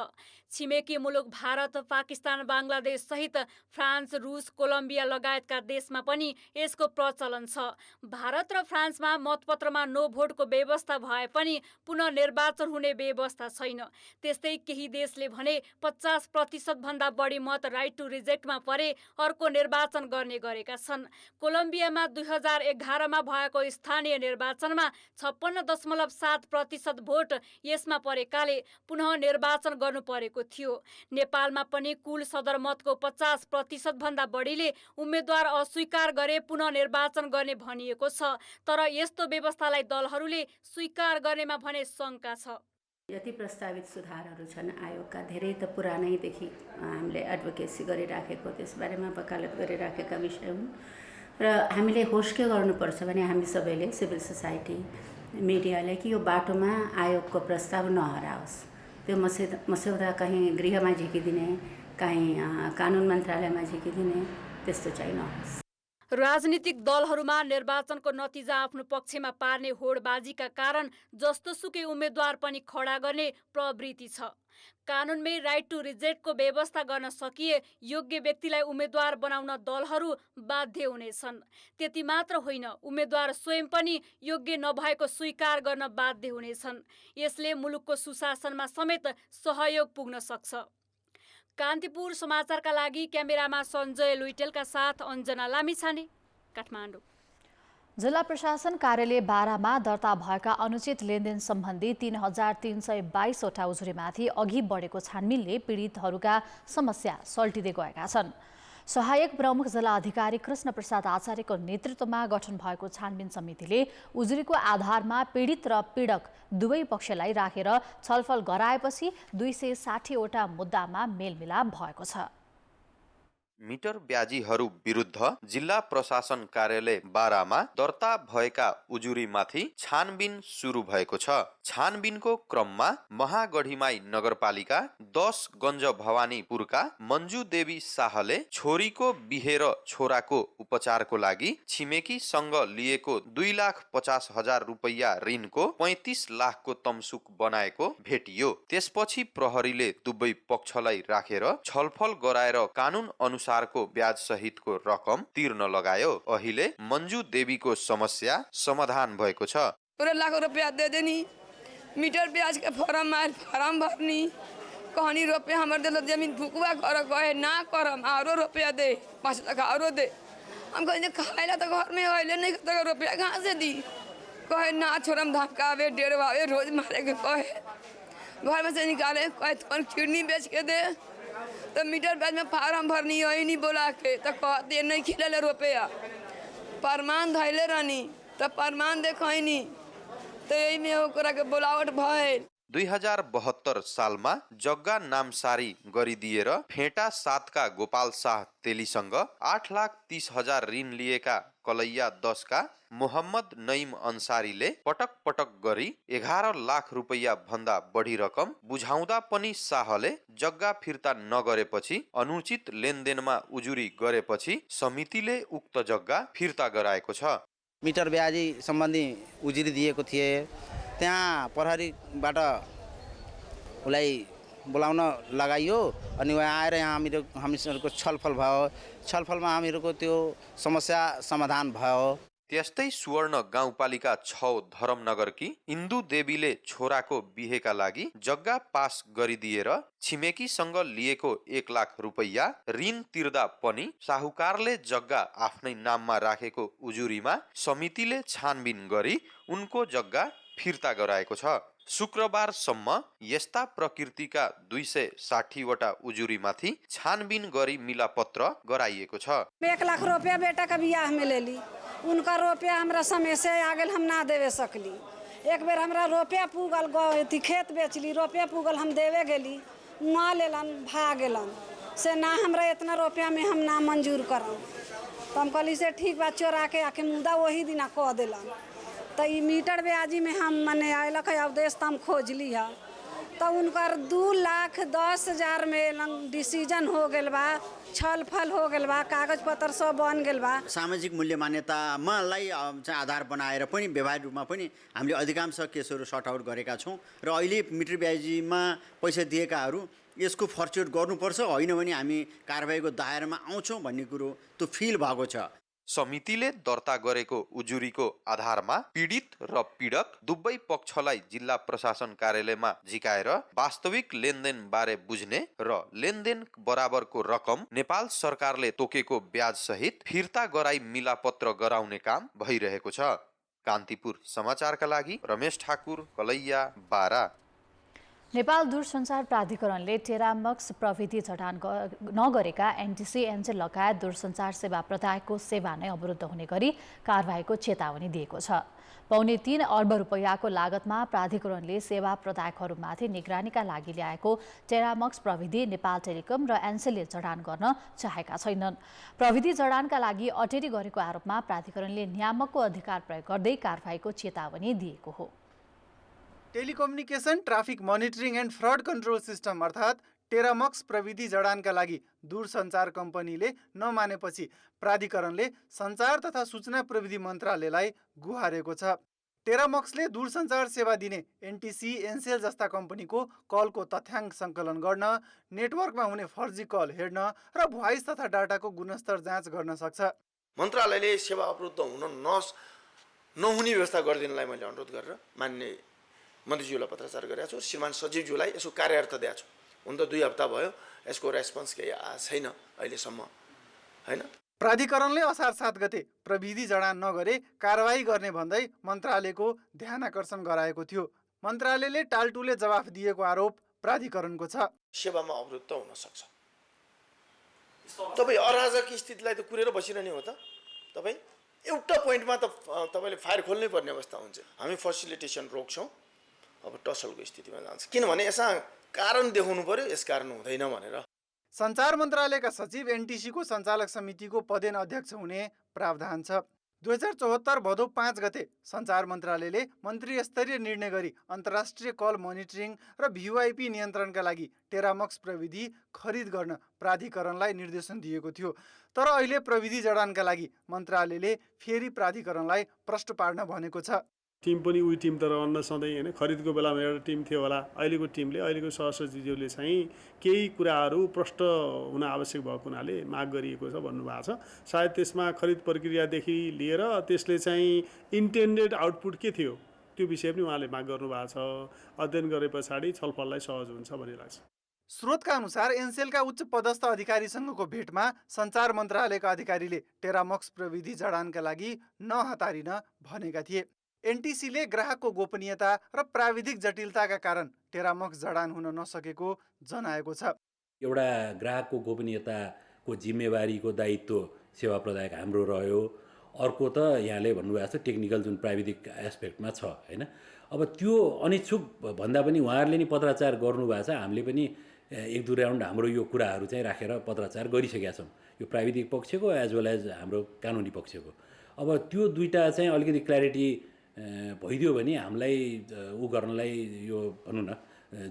Speaker 12: छिमेकी मुलुक भारत, पाकिस्तान, बङ्गलादेश सहित फ्रान्स, रुस, कोलम्बिया लगायतका देशमा पनि यसको प्रचलन छ। भारत र फ्रान्समा मतपत्रमा नो भोटको व्यवस्था भए पनि पुनः निर्वाचन हुने व्यवस्था छैन। त्यस्तै केही देशले भने 50% भन्दा बढी मत राइट टु रिजेक्टमा परे अर्को निर्वाचन गर्ने गरेका छन्। कोलम्बियामा 2011मा भएको स्थानीय निर्वाचनमा 56.7% भोट यसमा परेकाले पुनः निर्वाचन गर्नु परेको थियो। नेपालमा पनि कुल सदरमतको 50% भन्दा बढीले उम्मेद्वार अस्वीकार गरे पुनः निर्वाचन गर्ने भनिएको छ। तर यस्तो व्यवस्थालाई दलहरूले स्वीकार गर्नेमा भने शङ्का छ।
Speaker 14: जति प्रस्तावित सुधारहरू छन् आयोगका धेरै त पुरानैदेखि हामीले एडभोकेसी गरिराखेको, त्यसबारेमा वकालत गरिराखेका विषय हुन् र हामीले होस के गर्नुपर्छ भने हामी सबैले, सिभिल सोसाइटी, मिडियाले कि यो बाटोमा आयोगको प्रस्ताव नहराओस्। त्यो मस्यौदा कहीँ गृहमा झिकिदिने, कहीँ कानुन मन्त्रालयमा झिकिदिने त्यस्तो चाहिँ नहोस्।
Speaker 12: राजनीतिक दलहरूमा निर्वाचनको नतिजा आफ्नो पक्षमा पार्ने होडबाजीका कारण जस्तोसुकै उम्मेद्वार पनि खडा गर्ने प्रवृत्ति छ। कानुनमै राइट टु रिजेक्टको व्यवस्था गर्न सकिए योग्य व्यक्तिलाई उम्मेद्वार बनाउन दलहरू बाध्य हुनेछन्। त्यति मात्र होइन, उम्मेद्वार स्वयं पनि योग्य नभएको स्वीकार गर्न बाध्य हुनेछन्। यसले मुलुकको सुशासनमा समेत सहयोग पुग्न सक्छ। कान्तिपुर समाचारका लागि क्यामेरामा सञ्जय लुइटेलका साथ अञ्जना लामिछाने, काठमाडौँ।
Speaker 1: जिल्ला प्रशासन कार्यालय बारामा दर्ता भएका अनुचित लेनदेन सम्बन्धी 3322 वटा उजुरीमाथि अघि बढेको छानबिनले पीडितहरूका समस्या सल्टिँदै गएका छन्। सहायक प्रमुख जिल्ला अधिकारी कृष्ण प्रसाद आचार्यको नेतृत्वमा गठन भएको छानबिन समितिले उजुरीको आधारमा पीडित र पीडक दुवै पक्षलाई राखेर छलफल गराएपछि 260 वटा मुद्दामा मेलमिलाप भएको छ।
Speaker 15: मिटर ब्याजीहरू विरुद्ध जिल्ला प्रशासन कार्यालय बारामा दर्ता भएका उजुरीमाथि छानबिन सुरु भएको छ। छानबिनको क्रममा महागढीमाई नगरपालिका 10 गञ्ज भवानीपुरका मन्जु देवी शाहले छोरीको बिहे र छोराको उपचारको लागि छिमेकीसँग लिएको 2,50,000 रुपैयाँ ऋणको 35 लाखको तमसुक बनाएको भेटियो। त्यसपछि प्रहरीले दुवै पक्षलाई राखेर छलफल गराएर कानुन अनुसारको ब्याज सहितको रकम तिर्न लगायो। अहिले मन्जु देवीको समस्या समाधान भएको छ।
Speaker 16: पूरे लाख रुपया दे देनी, मीटर ब्याज के फॉर्म भरनी, कहनी रुपया हमारे दिल जमीन फुकवा कर कहे ना करम आरो रुपया दे 5 लाख आरो दे। हम कहे खाएला तो घर में होइले नहीं तो रुपया कहाँ से दी, कहे ना छोड़म धमकावे डेरवावे रोज मारे के कहे घर में से निकाले कहे तुम किडनी बेच के दे। तो मीटर ब्याज में फार्म भरनी यही नहीं बोला के तो कहते नहीं खिले रुपया प्रमाण धैले रहनी तो प्रमाण देखनी तो यही में ओकरा के बोलावट भइल।
Speaker 15: 2072 सालमा जग्गा नामसारी गरिदिएर फेटा 7 का गोपाल शाह तेलीसँग 8,30,000 ऋण लिएका कलैया 10 का मोहम्मद नईम अन्सारीले पटक पटक गरी 11 लाख रुपैयाँ भन्दा बढी रकम बुझाउँदा पनि शाहले जग्गा फिर्ता नगरेपछि अनुचित लेनदेनमा उजुरी गरेपछि समितिले उक्त जग्गा फिर्ता गराएको छ।
Speaker 17: मिटर ब्याजी सम्बन्धी उजुरी दिएको थिए, त्यहाँ प्रहरीबाट उसलाई बोलाउन लगाइयो अनि वहाँ आएर यहाँ हामीहरूको छलफल भयो। छलफलमा हामीहरूको त्यो समस्या समाधान भयो।
Speaker 15: त्यस्तै सुवर्ण गाउँपालिका 6 धरमनगरकी इन्दु देवीले छोराको बिहेका लागि जग्गा पास गरिदिएर छिमेकीसँग लिएको 1 लाख रुपैयाँ ऋण तिर्दा पनि साहुकारले जग्गा आफ्नै नाममा राखेको उजुरीमा समितिले छानबिन गरी उनको जग्गा फिर्ता गराएको छ। शुक्रबारसम्म यस्ता प्रकृतिका 260 वटा उजुरीमाथि छानबिन गरी मिलापत्र गराइएको छ।
Speaker 18: 1 लाख रुपया बेटा का बियाह में ले ली, उनका रुपया हमरा समय से आ गेल, हम ना देवे सकली। एक बेर हमरा रुपया पुगल गई खेत बेचली, रुपया पुगल हम देवे गेली ना लेलन भाग गेलन से ना हमरा इतना रुपया में हम ना मंजूर करम। तो हम कहली से ठीक बात, चोरा के आके मुद्दा वही दिन कह दिलन। तो ये मीटर ब्याजी में हम मने आयलक है अवदेश तो हम खोजली है तो उनकर 2,10,000 में डिसीजन हो गल बा, छलफल हो गल बा, कागज पत्र सब बन गल बा।
Speaker 17: सामाजिक मूल्य मान्यतामालाई चाहिँ आधार बनाएर पनि व्यवहारिक रूपमा पनि हामीले अधिकांश केसहरू सर्ट आउट गरेका छौँ र अहिले मिटर ब्याजीमा पैसा दिएकाहरू यसको फर्च्युट गर्नुपर्छ, होइन भने हामी कारबाहीको दायरामा आउँछौँ भन्ने कुरो त्यो फिल भएको छ।
Speaker 15: समितिले दर्ता गरेको उजुरीको आधारमा पीडित र पीडक दुवै पक्षलाई जिल्ला प्रशासन कार्यालयमा झिकाएर वास्तविक लेनदेन बारे बुझ्ने र लेनदेन बराबरको रकम नेपाल सरकारले तोकेको ब्याज सहित फिर्ता गराई मिलापत्र गराउने काम भइरहेको छ। कान्तिपुर समाचारका लागि रमेश ठाकुर, कलैया, बारा।
Speaker 1: नेपाल दूरसञ्चार प्राधिकरणले टेरामक्स प्रविधि जडान नगरेका एनटिसी, एन्जेल लगायत दूरसञ्चार सेवा प्रदायकको सेवा नै अवरुद्ध हुने गरी कारबाहीको चेतावनी दिएको छ। 3.25 अर्ब रुपैयाँको लागतमा प्राधिकरणले सेवा प्रदायकहरूमाथि निगरानीका लागि ल्याएको टेरामक्स प्रविधि नेपाल टेलिकम र एन्सेलले जडान गर्न चाहेका छैनन्। प्रविधि जडानका लागि अटेरी गरेको आरोपमा प्राधिकरणले नियामकको अधिकार प्रयोग गर्दै कारबाहीको चेतावनी दिएको हो।
Speaker 19: Telecommunication traffic monitoring and fraud control system अर्थात् टेरामक्स प्रविधि जडानका लागि दूरसञ्चार कम्पनीले नमानेपछि प्राधिकरणले सञ्चार तथा सूचना प्रविधि मन्त्रालयलाई गुहारेको छ। टेरामक्सले दूरसञ्चार सेवा दिने एनटिसी, एनसेल जस्ता कम्पनीको कलको तथ्याङ्क सङ्कलन गर्न, नेटवर्कमा हुने फर्जी कल हेर्न र भोइस तथा डाटाको गुणस्तर जाँच गर्न सक्छ।
Speaker 20: मन्त्रालयले सेवा अवरुद्ध नहुने व्यवस्था गरिदिनलाई मैले अनुरोध गरेर मान्य मन्त्रीज्यूलाई पत्राचार गरेको छु। श्रीमान सचिवज्यूलाई यसको कार्यर्थ दिएको छु। हुन त 2 हप्ता भयो, यसको रेस्पोन्स केही छैन अहिलेसम्म, होइन।
Speaker 19: प्राधिकरणले असार 7 गते प्रविधि जडान नगरे कारबाही गर्ने भन्दै मन्त्रालयको ध्यानआकर्षण गराएको थियो। मन्त्रालयले टालटुले जवाफ दिएको आरोप प्राधिकरणको छ।
Speaker 20: सेवामा अवरुद्ध हुन सक्छ। तपाईँ अराजक स्थितिलाई त कुरेर बसिरहने हो त। तपाईँ एउटा पोइन्टमा त तपाईँले फायर खोल्नै पर्ने अवस्था हुन्छ। हामी फेसिलिटेसन रोक्छौँ, अब टसलको स्थितिमा जान्छ, किनभने यसमा कारण देखाउनु पर्यो, यस कारण हुँदैन भनेर।
Speaker 19: सञ्चार मन्त्रालयका सचिव एनटिसीको सञ्चालक समितिको पदेन अध्यक्ष हुने प्रावधान छ। 2074 भदौ 5 गते सञ्चार मन्त्रालयले मन्त्री स्तरीय निर्णय गरी अन्तर्राष्ट्रिय कल मोनिटरिङ र भियुआइपी नियन्त्रणका लागि टेरामक्स प्रविधि खरिद गर्न प्राधिकरणलाई निर्देशन दिएको थियो। तर अहिले प्रविधि जडानका लागि मन्त्रालयले फेरि प्राधिकरणलाई प्रश्न पार्न भनेको छ।
Speaker 21: टिम पनि उही टिम त रहन्न सधैँ होइन, खरिदको बेलामा एउटा टिम थियो होला, अहिलेको टिमले अहिलेको सहसचिवज्यूले चाहिँ केही कुराहरू प्रष्ट हुन आवश्यक भएको हुनाले माग गरिएको छ भन्नुभएको छ। सायद त्यसमा खरिद प्रक्रियादेखि लिएर त्यसले चाहिँ इन्टेन्डेड आउटपुट के थियो त्यो विषय पनि उहाँले माग गर्नुभएको छ। अध्ययन गरे पछाडि छलफललाई सहज हुन्छ भन्ने लाग्छ।
Speaker 19: स्रोतका अनुसार एनसेलका उच्च पदस्थ अधिकारीसँगको भेटमा सञ्चार मन्त्रालयका अधिकारीले टेरामक्स प्रविधि जडानका लागि नहतारिन भनेका थिए। एनटिसीले ग्राहकको गोपनीयता र प्राविधिक जटिलताका कारण टेरामक्स जडान हुन नसकेको जनाएको छ।
Speaker 22: एउटा ग्राहकको गोपनीयताको जिम्मेवारीको दायित्व सेवा प्रदायक हाम्रो रह्यो। अर्को त यहाँले भन्नुभएको छ टेक्निकल जुन प्राविधिक एस्पेक्टमा छ होइन। अब त्यो अनिच्छुक भन्दा पनि उहाँहरूले नि पत्राचार गर्नुभएको छ, हामीले पनि 1-2 राउन्ड हाम्रो यो कुराहरू चाहिँ राखेर पत्राचार गरिसकेका छौँ, यो प्राविधिक पक्षको एज वेल एज हाम्रो कानुनी पक्षको। अब त्यो दुईटा चाहिँ अलिकति क्ल्यारिटी भइदियो भने हामीलाई गर्नलाई यो भनौँ न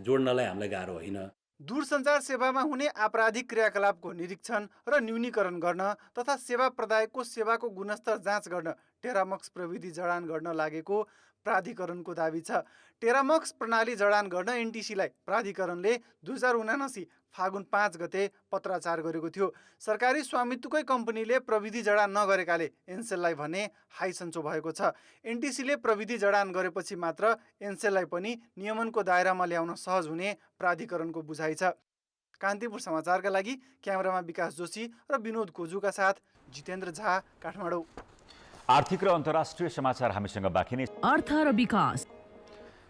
Speaker 22: जोड्नलाई हामीलाई गाह्रो होइन।
Speaker 19: दूरसञ्चार सेवामा हुने आपराधिक क्रियाकलापको निरीक्षण र न्यूनीकरण गर्न तथा सेवा प्रदायकको सेवाको गुणस्तर जाँच गर्न टेरामक्स प्रविधि जडान गर्न लागेको प्राधिकरणको दाबी छ। टेरामक्स प्रणाली जडान गर्न एनटिसीलाई प्राधिकरणले 2079 फागुन 5 गते पत्राचार गरेको थियो। सरकारी स्वामित्वकै कम्पनीले प्रविधि जडान नगरेकाले एनसेललाई भने हाइसन्चो भएको छ। एनटिसीले प्रविधि जडान गरेपछि मात्र एनसेललाई पनि नियमनको दायरामा ल्याउन सहज हुने प्राधिकरणको बुझाइ छ। कान्तिपुर समाचारका लागि क्यामेरामा विकास जोशी र विनोद कोजुका साथ जितेन्द्र झा, काठमाडौँ।
Speaker 2: आर्थिक र अन्तर्राष्ट्रिय समाचार हामीसँग बाँकी नै।
Speaker 23: अर्थ र विकास।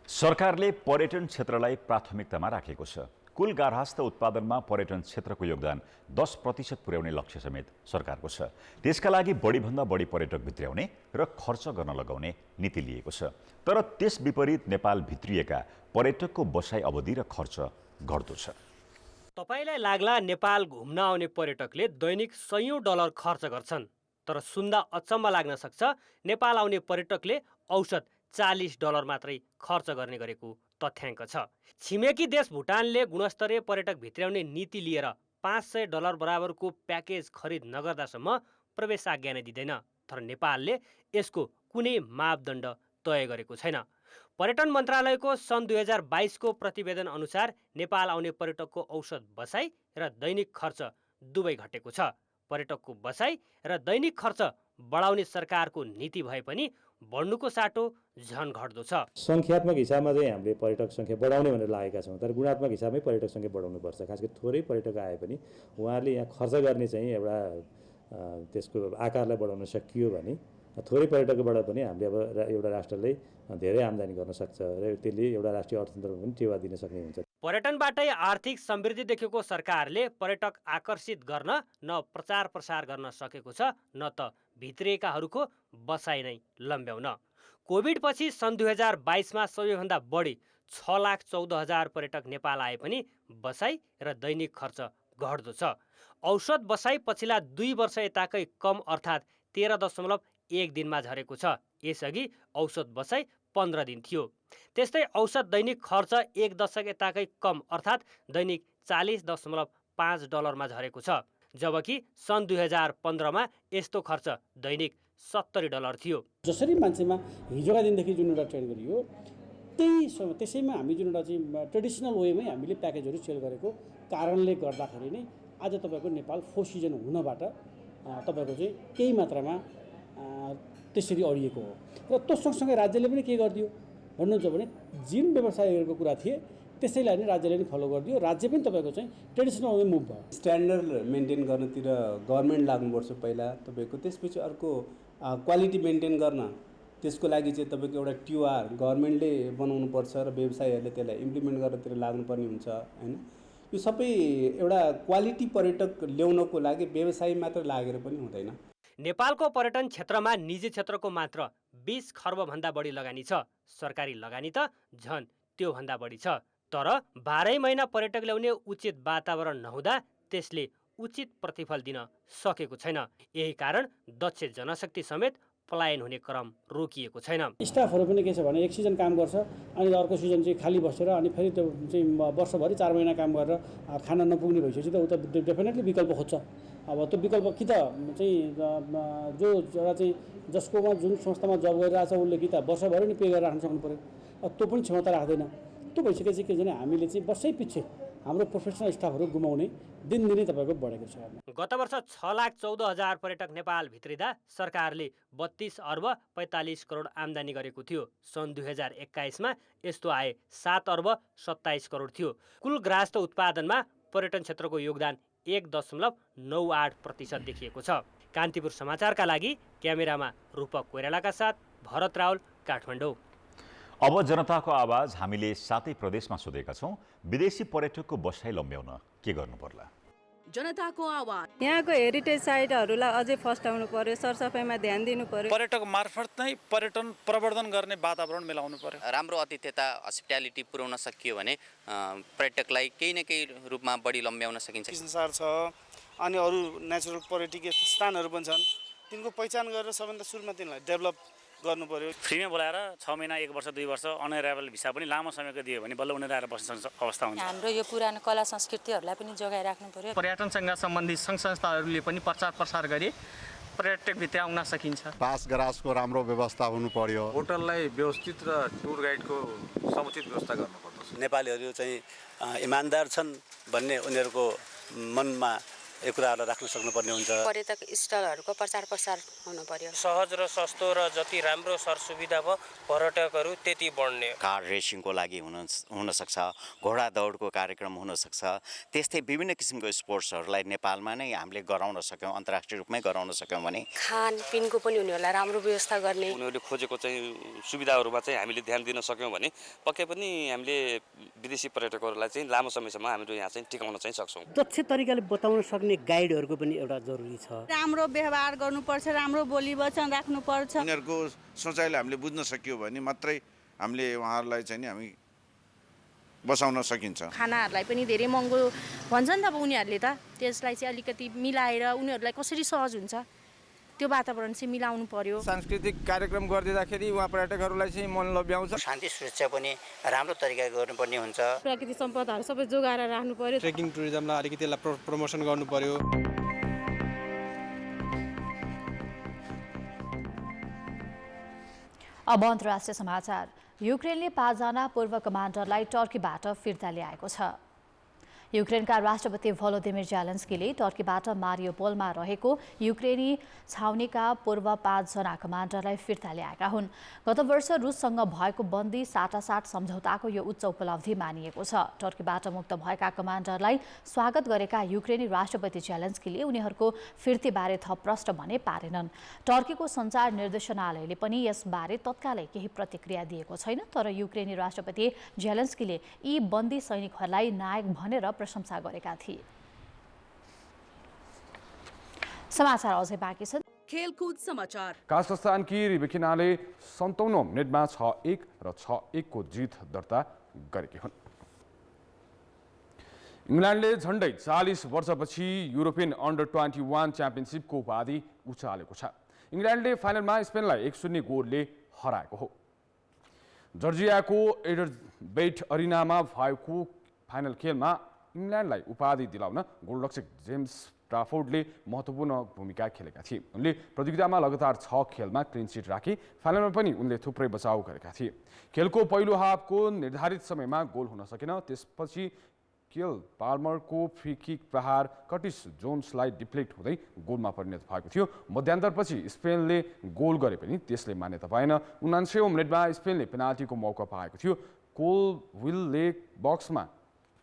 Speaker 2: सरकारले पर्यटन क्षेत्रलाई प्राथमिकतामा राखेको छ। कुल गार्हस्थ उत्पादनमा पर्यटन क्षेत्रको योगदान 10% पुर्याउने लक्ष्य समेत सरकारको छ। त्यसका लागि बढीभन्दा बढी पर्यटक भित्र्याउने र खर्च गर्न लगाउने नीति लिएको छ। तर त्यस विपरीत नेपाल भित्रिएका पर्यटकको बसाइ अवधि र खर्च घट्दो छ।
Speaker 24: तपाईलाई लाग्ला नेपाल घुम्न आउने पर्यटकले दैनिक $100 खर्च गर्छन्, तर सुन्दा अचम्म लाग्न सक्छ नेपाल आउने पर्यटकले औसत $40 मात्रै खर्च गर्ने गरेको तथ्याङ्क छ। छिमेकी देश भुटानले गुणस्तरीय पर्यटक भित्र्याउने नीति लिएर $500 बराबरको प्याकेज खरिद नगर्दासम्म प्रवेशाज्ञा नै दिँदैन। तर नेपालले यसको कुनै मापदण्ड तय गरेको छैन। पर्यटन मन्त्रालयको सन् 2022 को प्रतिवेदन अनुसार नेपाल आउने पर्यटकको औसत बसाइ र दैनिक खर्च दुवै घटेको छ। पर्यटकको बसाइ र दैनिक खर्च बढाउने सरकारको नीति भए पनि बढ्नुको साटो झन घट्दो छ।
Speaker 25: सङ्ख्यात्मक हिसाबमा चाहिँ हामीले पर्यटक सङ्ख्या बढाउने भनेर लागेका छौँ, तर गुणात्मक हिसाबमै पर्यटक सङ्ख्या बढाउनुपर्छ। खास गरी थोरै पर्यटक आए पनि उहाँहरूले यहाँ खर्च गर्ने चाहिँ एउटा त्यसको आकारलाई बढाउन सकियो भने थोरै पर्यटकबाट पनि हामीले अब एउटा राष्ट्रले धेरै आम्दानी गर्न सक्छ र त्यसले एउटा राष्ट्रिय अर्थतन्त्रमा पनि टेवा दिन सक्ने हुन्छ।
Speaker 24: पर्यटनबाटै आर्थिक समृद्धि देखेको सरकारले पर्यटक आकर्षित गर्न न प्रचार प्रसार गर्न सकेको छ, न त भित्रिएकाहरूको बसाइ नै लम्ब्याउन। कोभिड पछि सन् 2022 सबैभन्दा बढी 6,14,000 पर्यटक नेपाल आए पनि बसाइ र दैनिक खर्च घट्दो छ। औसत बसाइ पछिल्ला 2 वर्ष यताकै कम अर्थात् 13.1 दिनमा झरेको छ। यसअघि औसत बसाइ 15 दिन थियो। त्यस्तै औसत दैनिक खर्च 1 दशक यताकै कम अर्थात् दैनिक $40.5 मा झरेको छ, जबकि सन् 2015 यस्तो खर्च दैनिक $70 थियो।
Speaker 26: जसरी मान्छेमा हिजोका दिनदेखि जुन एउटा ट्रेड गरियो त्यसैमा हामी जुन एउटा चाहिँ ट्रेडिसनल वेमै हामीले प्याकेजहरू सेल गरेको कारणले गर्दाखेरि नै आज तपाईँको नेपाल 4 सिजन हुनबाट तपाईँको चाहिँ केही मात्रामा त्यसरी अडिएको हो। र त्यो सँगसँगै राज्यले पनि के गरिदियो भन्नुहुन्छ भने जुन व्यवसायहरूको कुरा थिए त्यसैलाई नै राज्यले पनि फलो गरिदियो। राज्य पनि तपाईँको चाहिँ ट्रेडिसनल वे मुभ भयो।
Speaker 8: स्ट्यान्डर्ड मेन्टेन गर्नतिर गभर्मेन्ट लाग्नुपर्छ पहिला तपाईँको, त्यसपछि अर्को क्वालिटी मेन्टेन गर्न त्यसको लागि चाहिँ तपाईँको एउटा TOR गभर्मेन्टले बनाउनु पर्छ र व्यवसायीहरूले त्यसलाई इम्प्लिमेन्ट गर्नतिर लाग्नुपर्ने हुन्छ हैन। यो सबै एउटा क्वालिटी पर्यटक ल्याउनको लागि व्यवसायी मात्र लागेर पनि हुँदैन।
Speaker 24: नेपालको पर्यटन क्षेत्रमा निजी क्षेत्रको मात्र 20 खर्ब भन्दा बढी लगानी छ। सरकारी लगानी त झन त्यो भन्दा बढी छ। तर 12 महिना पर्यटक ल्याउने उचित वातावरण नहुँदा त्यसले उचित प्रतिफल दिन सकेको छैन। यही कारण दक्ष जनशक्ति समेत पलायन हुने क्रम रोकिएको छैन।
Speaker 26: स्टाफहरू पनि के छ भने एक सिजन काम गर्छ अनि अर्को सिजन चाहिँ खाली बसेर अनि फेरि त्यो चाहिँ वर्षभरि 4 महिना काम गरेर खान नपुग्ने भइसकेपछि त उ त डेफिनेटली विकल्प खोज्छ। अब त्यो विकल्प कि त चाहिँ जो एउटा चाहिँ जसकोमा जुन संस्थामा जब गरिरहेछ उसले कि त वर्षभरि नै पे गरेर राख्न सक्नु पऱ्यो, त्यो पनि क्षमता राख्दैन। त्यो भइसकेपछि के भने हामीले चाहिँ वर्षै पछि हाम्रो प्रोफेसनल स्टाफहरू गुमाउने दिनदिनै तपाईँको बढेको छ।
Speaker 24: गत वर्ष 6,14,000 पर्यटक नेपाल भित्रिँदा सरकारले 32 अर्ब 45 करोड आम्दानी गरेको थियो। सन् 2021 मा यस्तो आय 7 अर्ब 27 करोड थियो। कुल ग्राहस्थ उत्पादनमा पर्यटन क्षेत्रको योगदान 1.98% देखिएको छ। कान्तिपुर समाचारका लागि क्यामेरामा रूपक कोइरालाका साथ भरत राउल, काठमाडौँ।
Speaker 2: अब जनताको आवाज हामीले 7 प्रदेशमा सोधेका छौँ। विदेशी पर्यटकको बसाइ लम्ब्याउन के गर्नु पर्ला?
Speaker 3: जनताको आवाज।
Speaker 4: यहाँको हेरिटेज साइटहरूलाई अझै फस्टाउनु पर्यो, सरसफाइमा ध्यान दिनु पर्यो।
Speaker 5: पर्यटक मार्फत नै पर्यटन प्रवर्धन गर्ने वातावरण मिलाउनु पर्यो।
Speaker 6: राम्रो आतिथ्यता हस्पिटालिटी पुर्याउन सकियो भने पर्यटकलाई केही न केही रूपमा बढी लम्ब्याउन सकिन्छ।
Speaker 5: संसार छ अनि अरू नेचुरल पर्यटकीय स्थानहरू पनि छन्, तिनको पहिचान गरेर सबैभन्दा सुरुमा तिनलाई डेभलप गर्नु पर्यो।
Speaker 9: फ्रीमा बोलाएर 6 महिना 1 वर्ष 2 वर्ष अनअराइभल भिसा पनि लामो समयको दियो भने बल्ल उनीहरू आएर बस्न सक्ने अवस्था हुन्छ।
Speaker 4: हाम्रो यो पुरानो कला संस्कृतिहरूलाई पनि जोगाइराख्नु पर्यो।
Speaker 23: पर्यटनसँग सम्बन्धित सङ्घ संस्थाहरूले पनि प्रचार प्रसार गरी पर्यटकभित्र आउन सकिन्छ।
Speaker 27: बास गराजको राम्रो व्यवस्था हुनु पर्यो।
Speaker 28: होटललाई व्यवस्थित र टुर गाइडको समुचित व्यवस्था गर्नुपर्छ।
Speaker 29: नेपालीहरू चाहिँ इमान्दार छन् भन्ने उनीहरूको मनमा यो कुराहरूलाई राख्न सक्नुपर्ने हुन्छ।
Speaker 4: पर्यटक स्थलहरूको प्रचार प्रसार हुनु पर्यो।
Speaker 23: सहज र सस्तो र जति राम्रो सरसुविधा भयो पर्यटकहरू त्यति बढ्ने।
Speaker 29: कार रेसिङको लागि हुनसक्छ, घोडा दौडको कार्यक्रम हुनसक्छ। त्यस्तै विभिन्न किसिमको स्पोर्ट्सहरूलाई नेपालमा नै हामीले गराउन सक्यौँ, अन्तर्राष्ट्रिय रूपमै गराउन सक्यौँ भने
Speaker 4: खानपिनको पनि उनीहरूलाई राम्रो व्यवस्था गर्ने।
Speaker 9: उनीहरूले खोजेको चाहिँ सुविधाहरूमा चाहिँ हामीले ध्यान दिन सक्यौँ भने पक्कै पनि हामीले विदेशी पर्यटकहरूलाई चाहिँ लामो समयसम्म हाम्रो यहाँ चाहिँ टिकाउन चाहिँ सक्छौँ।
Speaker 26: दक्ष तरिकाले बताउन सक्ने गाइडहरूको पनि एउटा जरुरी छ।
Speaker 4: राम्रो व्यवहार गर्नुपर्छ, राम्रो बोली वचन राख्नुपर्छ।
Speaker 28: उनीहरूको सोचाइलाई हामीले बुझ्न सकियो भने मात्रै हामीले उहाँहरूलाई चाहिँ नि हामी बसाउन सकिन्छ।
Speaker 4: खानाहरूलाई पनि धेरै महँगो भन्छन् त अब उनीहरूले त, त्यसलाई चाहिँ अलिकति मिलाएर उनीहरूलाई कसरी सहज हुन्छ त्यो वातावरण चाहिँ मिलाउनु पर्यो।
Speaker 23: सांस्कृतिक कार्यक्रम गरिदिँदाखेरि उहाँ पर्यटकहरूलाई चाहिँ मन लभ्याउँछ।
Speaker 29: शान्ति सुरक्षा पनि राम्रो तरिकाले गर्नुपर्ने हुन्छ।
Speaker 4: प्राकृतिक सम्पदाहरू सबै जोगाएर राख्नु पर्यो।
Speaker 23: ट्रेकिङ टुरिज्मलाई अलिकति प्रमोसन गर्नु पर्यो।
Speaker 1: अब अन्तर्राष्ट्रिय समाचार। युक्रेनले 5 जना पूर्व कमान्डरलाई टर्कीबाट फिर्ता ल्याएको छ। युक्रेनका राष्ट्रपति भोलोदिमिर जेलेन्स्कीले टर्कीबाट मारियोपोलमा रहेको युक्रेनी छाउनीका पूर्व 5 जना कमान्डरलाई फिर्ता ल्याएका हुन्। गत वर्ष रुससँग भएको बन्दी साटासाट सम्झौताको यो उच्च उपलब्धि मानिएको छ। टर्कीबाट मुक्त भएका कमान्डरलाई स्वागत गरेका युक्रेनी राष्ट्रपति जेलेन्स्कीले उनीहरूको फिर्तीबारे थप प्रश्न भने पारेनन्। टर्कीको सञ्चार निर्देशनालयले पनि यसबारे तत्कालै केही प्रतिक्रिया दिएको छैन। तर युक्रेनी राष्ट्रपति जेलेन्स्कीले यी बन्दी सैनिकहरूलाई नायक भनेर प्रशंसा गरेका थिए। समाचार अझै बाँकी छन्।
Speaker 3: खेलकुद समाचार।
Speaker 30: काजाख्स्तान की रिबेकिनाले 57औं मिनेटमा 6-1 र 6-1 को जित दर्ता गरेकी हुन्। इङ्ल्यान्डले झन्डै 40 वर्षपछि युरोपियन अन्डर 21 च्याम्पियनसिपको उपाधि उचालेको छ। इङ्ल्यान्डले फाइनलमा स्पेनलाई 1-0 गोलले हराएको हो। जर्जियाको एडर्सबेट अरिनामा भएको फाइनल खेलमा इङ्ल्यान्डलाई उपाधि दिलाउन गोलरक्षक जेम्स ट्राफोर्डले महत्त्वपूर्ण भूमिका खेलेका थिए। उनले प्रतियोगितामा लगातार 6 खेलमा क्लिन सिट राखी फाइनलमा पनि उनले थुप्रै बचाउ गरेका थिए। खेलको पहिलो हाफको निर्धारित समयमा गोल हुन सकेन। त्यसपछि केल पाल्मरको फ्री किक प्रहार कर्टिस जोन्सलाई डिफ्लेक्ट हुँदै गोलमा परिणत भएको थियो। मध्यान्तरपछि स्पेनले गोल गरे पनि त्यसले मान्यता पाएन। 79औं मिनेटमा स्पेनले पेनाल्टीको मौका पाएको थियो। कोलविलले बक्समा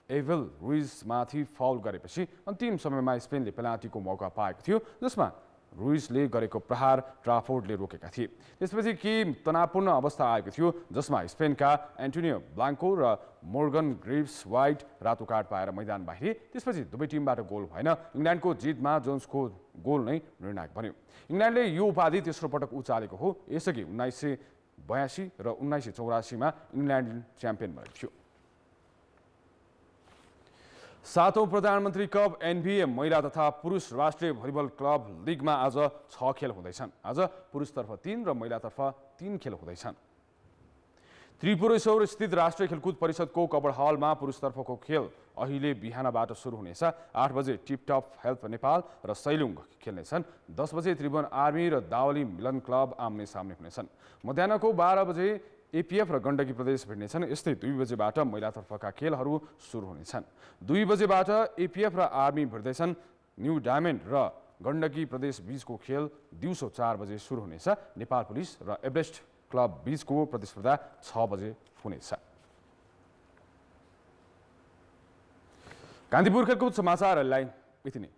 Speaker 30: एभल रुइजमाथि फाउल गरेपछि अन्तिम समयमा स्पेनले पेनाल्टीको मौका पाएको थियो, जसमा रुइजले गरेको प्रहार ट्राफोर्डले रोकेका थिए। त्यसपछि केही तनावपूर्ण अवस्था आएको थियो, जसमा स्पेनका एन्टोनियो ब्लाङ्को र मोर्गन ग्रिव्स वाइट रातो कार्ड पाएर मैदान बाहिरिए। त्यसपछि दुवै टिमबाट गोल भएन। इङ्ल्यान्डको जितमा जोन्सको गोल नै निर्णायक बन्यो। इङ्ल्यान्डले यो उपाधि तेस्रो पटक उचालेको हो। यसअघि 1982 र 1984 मा इङ्ल्यान्ड च्याम्पियन भएको थियो। 7औं प्रधानमन्त्री कप एनबिए महिला तथा पुरुष राष्ट्रिय भलिबल क्लब लिगमा आज 6 खेल हुँदैछन्। आज पुरुषतर्फ 3 र महिलातर्फ 3 खेल हुँदैछन्। त्रिपुरेश्वर स्थित राष्ट्रिय खेलकुद परिषदको कबड हलमा पुरुषतर्फको खेल अहिले बिहानबाट सुरु हुनेछ। 8 बजे टिपटप हेल्थ नेपाल र सैलुङ खेल्नेछन्। 10 बजे त्रिभुवन आर्मी र दावली मिलन क्लब आम्ने सामने हुनेछन्। मध्याहको 12 बजे एपीएफ र गण्डकी प्रदेश भिड्नेछन्। यस्तै 2 बजेबाट महिलातर्फका खेलहरू सुरु हुनेछन्। 2 बजेबाट एपीएफ र आर्मी भिड्दैछन्। न्यू डायमन्ड र गण्डकी प्रदेश बीचको खेल दिउँसो 4 बजे सुरु हुनेछ। नेपाल पुलिस र एभरेस्ट क्लब बीचको प्रतिस्पर्धा 6 बजे हुनेछ। कान्तिपुर खेलकुद समाचारहरूलाई यति नै।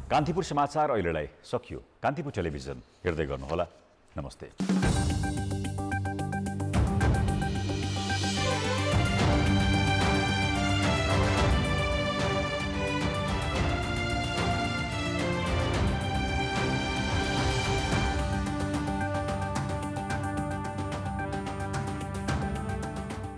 Speaker 2: कान्तिपुर समाचार अहिलेलाई सकियो। कान्तिपुर टेलिभिजन हेर्दै गर्नुहोला। नमस्ते।